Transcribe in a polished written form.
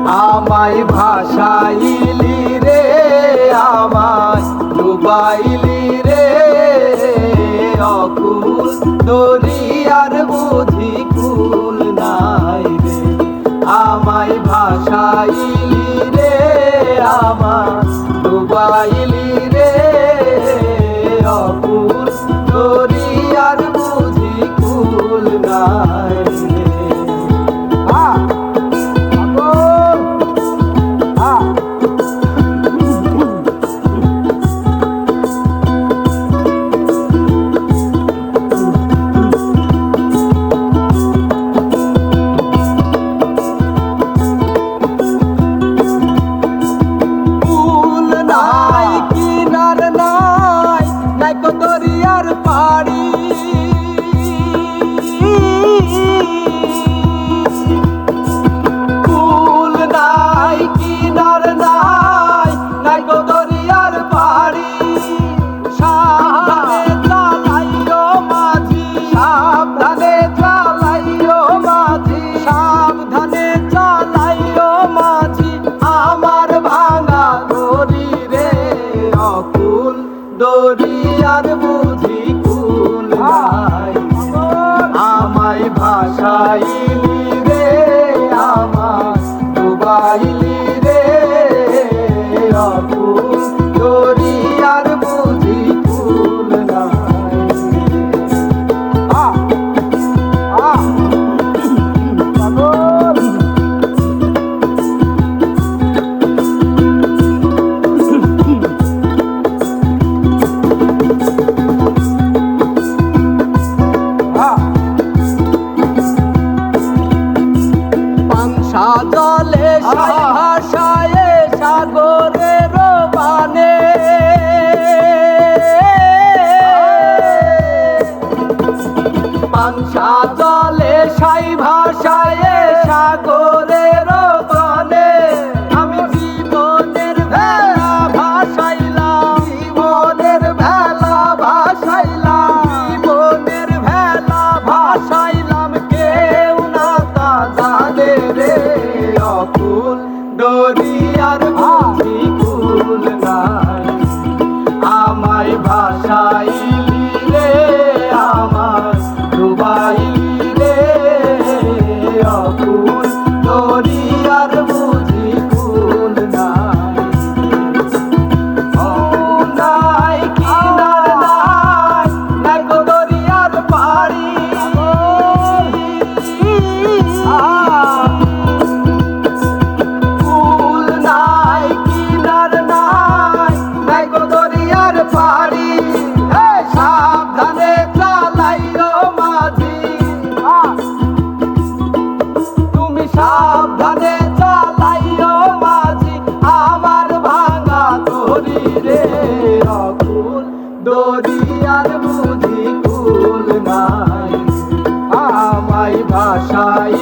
আমায় ভাসাইলি রে, আমায় ডুবাইলি রে, অকুল দরিয়ার বুঝি কুল নাই রে। আমায় ভাসাইলি রে, আমায় ডুবাইলি রে, অকুল দরিয়ার বুঝি কুল নাই রে। দরিয়ার পাড়ি কুল নাই কিনার নাই, নাই গো দরিয়ার পাড়ি। সাবধানে চালাইও মাঝি, সাবধানে চালাইও মাঝি, সাবধানে চালাইও মাঝি, আমার ভাঙা দড়ি রে, অকুল দরিয়ার বুঝি কুল নাই। আমায় ভাসাইলি রে, আমায় ডুবাইলি রে, অকুল দরিয়ার বুঝি কুল নাই। জলে ভাষায় সাগরের বানে, পাংশা জলে সাই ভাষায় সাগরের বানে। আমি জীবনের ভেলা ভাসাইলাম, জীবনের ভেলা ভাসাইলাম, জীবনের ভেলা ভাসাইলাম, কেউ না তা জানে রে, অকুল দরিয়ার বুঝি কুল নাই। আমায় ভাসাইলি রে, আমায় ডুবাইলি রে, অকুল দরিয়ার বুঝি কুল নাই। ও নাই কিনার নাই, নাই গো দরিয়ার পাড়ি। সাবধানে চালাইও মাঝি, তুমি সাবধানে চালাইও মাঝি, আমার ভাঙা দড়ি রে, অকুল দরিয়ার বুঝি কুল নাই। আমায় ভাসাই